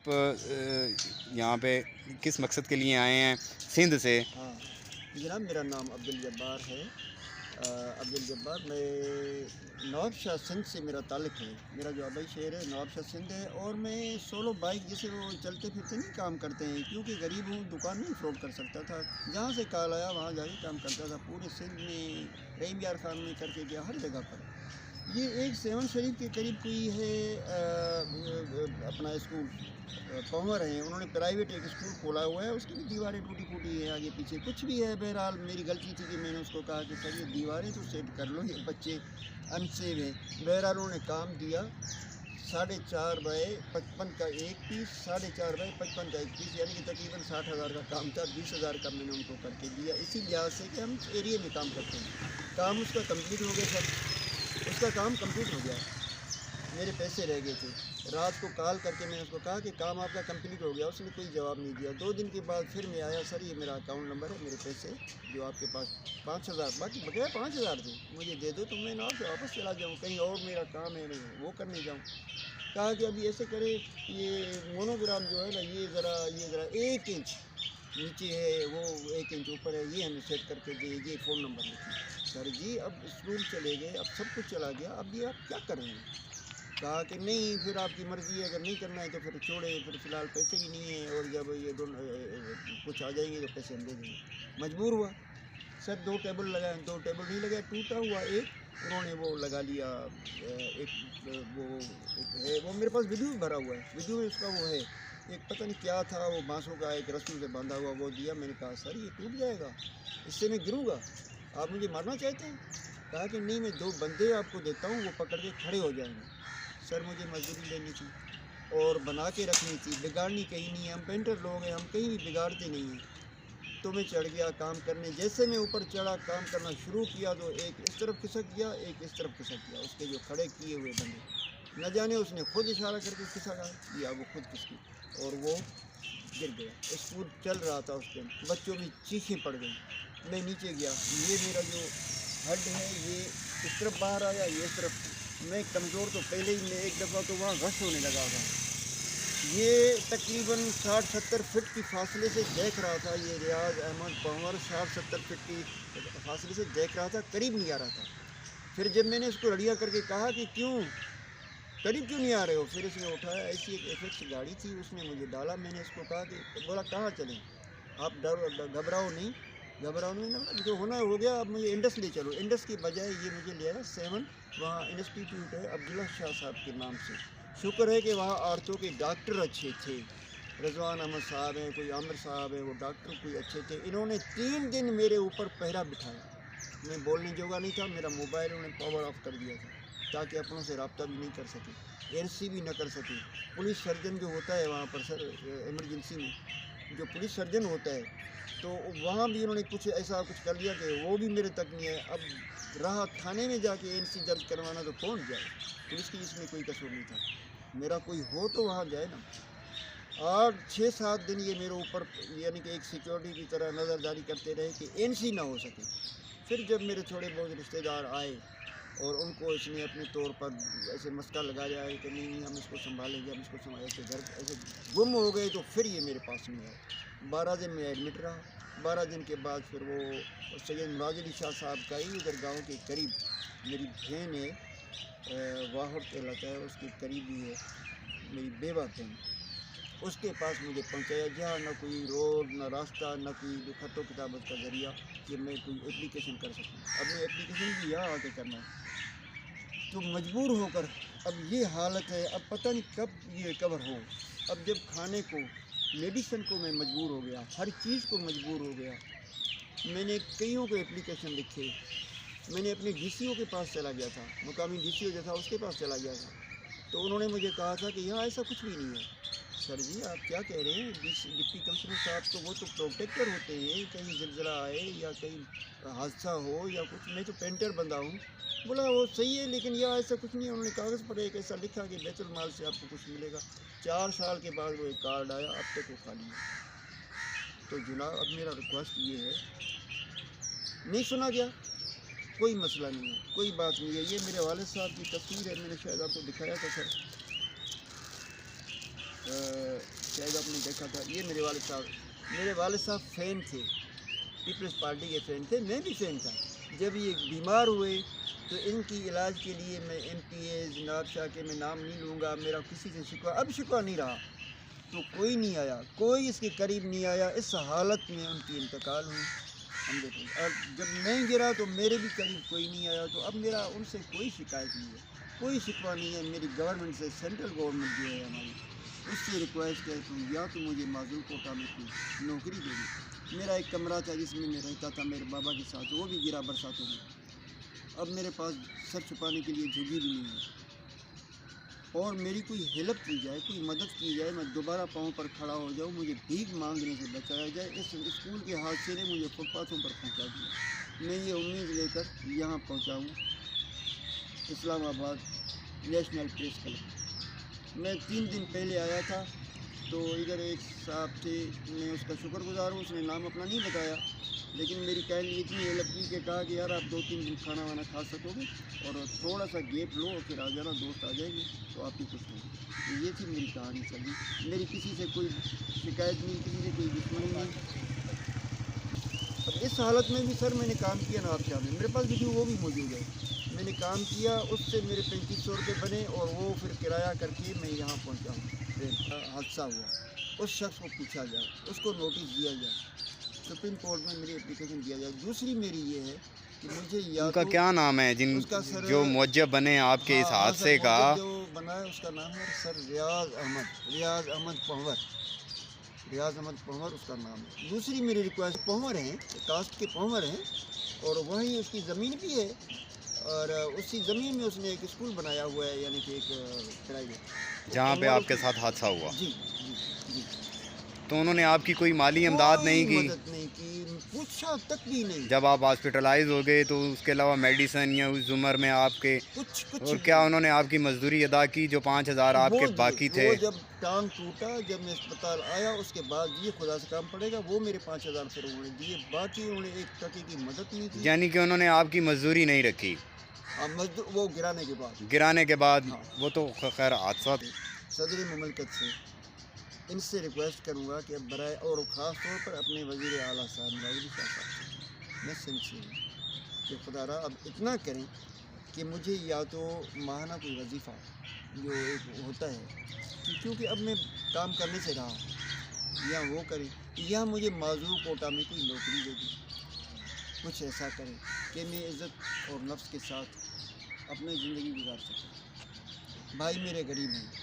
آپ یہاں پہ کس مقصد کے لیے آئے ہیں سندھ سے؟ ہاں جناب، میرا نام عبدالجبار ہے۔ عبدالجبار، میں نواب شاہ سندھ سے میرا تعلق ہے۔ میرا جو آبائی شہر ہے نواب شاہ سندھ ہے، اور میں سولو بائک جیسے وہ چلتے پھرتے نہیں کام کرتے ہیں، کیونکہ غریب ہوں، دکان نہیں افورڈ کر سکتا تھا۔ جہاں سے کال آیا وہاں جا کے کام کرتا تھا، پورے سندھ میں، رحیم یار خان میں کر کے گیا، ہر جگہ پر۔ یہ ایک سیون شریف کے قریب کوئی ہے اپنا اسکول، پونور ہیں، انہوں نے پرائیویٹ ایک اسکول کھولا ہوا ہے، اس کی بھی دیواریں ٹوٹی پھوٹی ہیں، آگے پیچھے کچھ بھی ہے۔ بہرحال میری غلطی تھی کہ میں نے اس کو کہا کہ سر یہ دیواریں تو سیٹ کر لو، یہ بچے انسیو ہیں۔ بہرحال انہوں نے کام دیا، 4.5 بائی 55 کا ایک پیس، 4.5 بائی 55 کا ایک پیس، یعنی کہ تقریباً 60,000 کا کام تھا۔ 20,000 کا میں نے ان کو کر کے دیا، اسی لحاظ سے کہ ہم ایریے میں کام کرتے ہیں۔ کام اس کا کمپلیٹ ہو گیا سر، اس کا کام کمپلیٹ ہو گیا، میرے پیسے رہ گئے تھے۔ رات کو کال کر کے میں نے اس کو کہا کہ کام آپ کا کمپلیٹ ہو گیا، اس نے کوئی جواب نہیں دیا۔ 2 دن کے بعد پھر میں آیا، سر یہ میرا اکاؤنٹ نمبر ہے، میرے پیسے جو آپ کے پاس 5,000 باقی بقیہ 5,000 تھے، مجھے دے دو تو میں آپ سے واپس چلا جاؤں، کہیں اور میرا کام ہے میں وہ کرنے جاؤں۔ کہا کہ ابھی ایسے کرے، یہ مونوگرام جو ہے نا، یہ ذرا 1 انچ نیچے ہے، وہ 1 انچ اوپر ہے، یہ ہمیں سیٹ کر کے دے، یہ فون نمبر لکھیں۔ سر جی اب اسکول چلے گئے، اب سب کچھ چلا گیا، اب یہ آپ کیا کر رہے ہیں؟ کہا کہ نہیں پھر آپ کی مرضی ہے، اگر نہیں کرنا ہے تو پھر چھوڑے، پھر فی الحال پیسے بھی نہیں ہیں، اور جب یہ کچھ آ جائیں گے تو پیسے ہم دے دیں گے۔ مجبور ہوا سر، 2 ٹیبل لگائے، 2 ٹیبل نہیں لگائے، ٹوٹا ہوا ایک انہوں نے وہ لگا لیا، ایک وہ ہے، وہ میرے پاس ویڈیو بھی بھرا ہوا ہے، ویڈیو میں اس کا وہ ہے، ایک پتہ نہیں کیا تھا، وہ بانسوں کا ایک رسم سے باندھا ہوا، وہ دیا۔ میں نے کہا سر یہ ٹوٹ جائے گا، اس سے میں گروں گا، آپ مجھے مارنا چاہتے ہیں؟ کہا کہ نہیں، میں 2 بندے آپ کو دیتا ہوں، وہ پکڑ کے کھڑے ہو جائیں گے۔ سر مجھے مزدوری لینی تھی اور بنا کے رکھنی تھی، بگاڑنی کہیں نہیں ہے، ہم پینٹر لوگ ہیں، ہم کہیں بھی بگاڑتے نہیں ہیں۔ تو میں چڑھ گیا کام کرنے، جیسے میں اوپر چڑھا کام کرنا شروع کیا تو ایک اس طرف کھسک گیا، ایک اس طرف کھسک گیا، اس کے جو کھڑے کیے ہوئے بندے، نہ جانے اس نے خود اشارہ کر کے کھسکا یا وہ خود کھسکی اور وہ گر گیا۔ اسکول چل رہا تھا اس دن، بچوں میں چیخیں پڑ گئیں۔ میں نیچے گیا، یہ میرا جو ہڈ ہے یہ اس طرف باہر آیا، یہ اس طرف، میں کمزور تو پہلے ہی، میں ایک دفعہ تو وہاں غش ہونے لگا تھا۔ یہ تقریباً 60-70 فٹ کی فاصلے سے دیکھ رہا تھا، یہ ریاض احمد پنور 60-70 فٹ کی فاصلے سے دیکھ رہا تھا، قریب نہیں آ رہا تھا۔ پھر جب میں نے اس کو رڑیا کر کے کہا کہ کیوں قریب کیوں نہیں آ رہے ہو، پھر اس نے اٹھایا، ایسی ایک ایفیکس گاڑی تھی، اس نے مجھے ڈالا۔ میں نے اس کو کہا کہ بولا کہاں چلیں، آپ گھبراؤ نہیں جو ہونا ہو گیا، اب مجھے انڈس لے چلو۔ انڈس کی بجائے یہ مجھے لے آیا 7، وہاں انسٹیٹیوٹ ہے عبداللہ شاہ صاحب کے نام سے، شکر ہے کہ وہاں عورتوں کے ڈاکٹر اچھے تھے، رضوان احمد صاحب ہیں، کوئی عامر صاحب ہیں، وہ ڈاکٹر کوئی اچھے تھے۔ انہوں نے 3 دن میرے اوپر پہرا بٹھایا، میں بولنے جوگا نہیں تھا، میرا موبائل انہوں نے پاور آف کر دیا تھا تاکہ اپنوں سے رابطہ بھی نہیں کر سکے، NC بھی نہ کر سکے۔ پولیس سرجن جو ہوتا ہے وہاں پر سر، ایمرجنسی میں جو پولیس سرجن ہوتا ہے، تو وہاں بھی انہوں نے کچھ ایسا کچھ کر لیا کہ وہ بھی میرے تک نہیں ہے۔ اب رہا تھانے میں جا کے NC درج کروانا، تو کون جائے، پولیس کی اس میں کوئی قصور نہیں تھا، میرا کوئی ہو تو وہاں جائے نا۔ اور 6-7 دن یہ میرے اوپر یعنی کہ ایک سیکیورٹی کی طرح نظرداری کرتے رہے کہ NC نہ ہو سکے۔ پھر جب میرے تھوڑے بہت رشتہ دار آئے اور ان کو اس نے اپنے طور پر ایسے مسئلہ لگایا ہے کہ نہیں ہم اس کو سنبھالیں گے، ہم اس کو ایسے گھر ایسے گم ہو گئے، تو پھر یہ میرے پاس نہیں آئے۔ 12 دن میں ایڈمٹ رہا۔ 12 دن کے بعد پھر وہ سید مراد علی شاہ صاحب کا ہی ادھر گاؤں کے قریب میری بہن ہے، واہر کہلاتا ہے، اس کے قریب ہی ہے میری بیوہ بہن، اس کے پاس مجھے پہنچایا، جہاں نہ کوئی روڈ، نہ راستہ، نہ کوئی خط و کتابت کا ذریعہ کہ میں کوئی اپلیکیشن کر سکوں۔ اب میں اپلیکیشن بھی یہاں آ کے کرنا ہے، تو مجبور ہو کر اب یہ حالت ہے، اب پتہ نہیں کب یہ ریکور ہو۔ اب جب کھانے کو، میڈیسن کو میں مجبور ہو گیا، ہر چیز کو مجبور ہو گیا۔ میں نے کئیوں کو اپلیکیشن لکھے، میں نے اپنے DCO کے پاس چلا گیا تھا، مقامی DCO جو تھا اس کے پاس چلا گیا تھا، تو انہوں نے مجھے کہا تھا کہ یہاں ایسا کچھ بھی نہیں ہے۔ سر جی آپ کیا کہہ رہے ہیں، ڈپٹی کمشنر صاحب تو وہ تو پروٹیکٹر ہوتے ہیں، کہیں زلزلہ آئے یا کہیں حادثہ ہو یا کچھ، میں تو پینٹر بندہ ہوں۔ بولا وہ صحیح ہے لیکن یہاں ایسا کچھ نہیں ہے۔ انہوں نے کاغذ پر ایک ایسا لکھا کہ بیت المال سے آپ کو کچھ ملے گا۔ 4 سال کے بعد وہ ایک کارڈ آیا، اب تک وہ خالی ہے۔ تو جناب اب میرا ریکویسٹ یہ ہے، نہیں سنا گیا، کوئی مسئلہ نہیں ہے، کوئی بات نہیں ہے۔ یہ میرے والد صاحب کی تصویر ہے، میں نے شاید آپ کو دکھایا تھا سر، شاید آپ نے دیکھا تھا، یہ میرے والد صاحب فین تھے، پیپلز پارٹی کے فین تھے، میں بھی فین تھا۔ جب یہ بیمار ہوئے تو ان کی علاج کے لیے میں ایم پی اے جناب شاہ کے میں نام نہیں لوں گا، میرا کسی سے شکوہ اب شکوہ نہیں رہا، تو کوئی نہیں آیا، کوئی اس کے قریب نہیں آیا۔ اس حالت میں ان کی انتقال ہوئی اور جب میں گرا تو میرے بھی قریب کوئی نہیں آیا، تو اب میرا ان سے کوئی شکایت نہیں ہے، کوئی شکوہ نہیں ہے۔ میری گورنمنٹ سے، سینٹرل گورنمنٹ جو ہے ہماری، اس سے ریکویسٹ ہے تو یا تو مجھے معذور کوٹا میں کوئی نوکری دے دیں۔ میرا ایک کمرہ تھا جس میں رہتا تھا میرے بابا کے ساتھ، وہ بھی گرا برساتوں میں، اب میرے پاس سر چھپانے کے لیے جھگی بھی نہیں ہے، اور میری کوئی ہیلپ کی جائے، کوئی مدد کی جائے، میں دوبارہ پاؤں پر کھڑا ہو جاؤں، مجھے بھیک مانگنے سے بچایا جائے۔ اس اسکول کے حادثے نے مجھے فٹ پاتھوں پر پہنچا دیا۔ میں یہ امید لے کر یہاں پہنچا ہوں، اسلام آباد نیشنل پریس کلب۔ میں 3 دن پہلے آیا تھا، تو ادھر ایک صاحب تھے، میں اس کا شکر گزار ہوں، اس نے نام اپنا نہیں بتایا، لیکن میری کائنڈلی اتنی ہیلپ کی کہ کہا کہ یار آپ 2-3 دن کھانا وانا کھا سکو گے اور تھوڑا سا گیپ لو اور پھر آ جانا، دوست آ جائیں گے تو آپ ہی کچھ ہوگی۔ تو یہ تھی میری کہانی چلی، میری کسی سے کوئی شکایت نہیں، کسی سے کوئی دشمنی نہیں۔ اب اس حالت میں بھی سر میں نے کام کیا نواب شاہ میں، میرے پاس ویڈیو وہ بھی موجود ہے، میں نے کام کیا، اس سے میرے 3500 روپے بنے، اور وہ پھر کرایہ کر کے میں یہاں پہنچا ہوں۔ ٹرین کا حادثہ ہوا، اس شخص کو پوچھا جائے، اس کو نوٹس دیا جائے، سپریم کورٹ میں میری اپلیکیشن دیا جائے۔ دوسری میری یہ ہے کہ مجھے یا ان کا تو کیا نام ہے اس کا سر جو موجب بنے آپ کے اس سر حادثے کا؟ موجب جو بنا ہے اس کا نام ہے سر ریاض احمد پنور، ریاض احمد پنور اس کا نام ہے۔ دوسری میری ریکویسٹ، پنور ہیں، کاسٹ کے پنور ہیں، اور وہیں اس کی زمین بھی ہے، اور اسی زمین میں اس نے ایک اسکول بنایا ہوا ہے، یعنی کہ ایک پرائیویٹ، جہاں پہ آپ کے ساتھ حادثہ ہوا؟ جی جی جی۔ تو انہوں نے آپ کی کوئی مالی امداد نہیں کوئی کی؟ مدد نہیں کی، پوچھا تک بھی نہیں، جب آپ ہاسپٹلائز ہو گئے تو اس کے علاوہ میڈیسن یا اس عمر میں آپ کے، کچھ اور کیا انہوں نے آپ کی مزدوری ادا کی جو 5000 آپ کے باقی تھے؟ وہ جب ٹانگ ٹوٹا، جب میں اسپتال آیا، اس کے بعد یہ خدا سے کام پڑے گا، وہ میرے 5000 پھر انہوں نے دیے، باقی انہوں نے ایک ٹکے کی مدد نہیں کی۔ یعنی کہ انہوں نے آپ کی مزدوری نہیں رکھی وہ گرانے کے بعد، گرانے کے بعد؟ ہاں۔ وہ تو خیر حادثہ تھا۔ صدر مملکت سے ان سے ریکویسٹ کروں گا کہ برائے، اور خاص طور پر اپنے وزیر اعلیٰ صاحب نواز شریف صاحب سے میں سنسیئر ہوں کہ خدا را اب اتنا کریں کہ مجھے یا تو ماہانہ کوئی وظیفہ جو ایک ہوتا ہے، کیونکہ اب میں کام کرنے سے رہا، یا وہ کریں، یا مجھے معذور کوٹا میں کوئی نوکری دے دیں، کچھ ایسا کریں کہ میں عزت اور نفس کے ساتھ اپنی زندگی گزار سکوں۔ بھائی میرے غریب ہیں،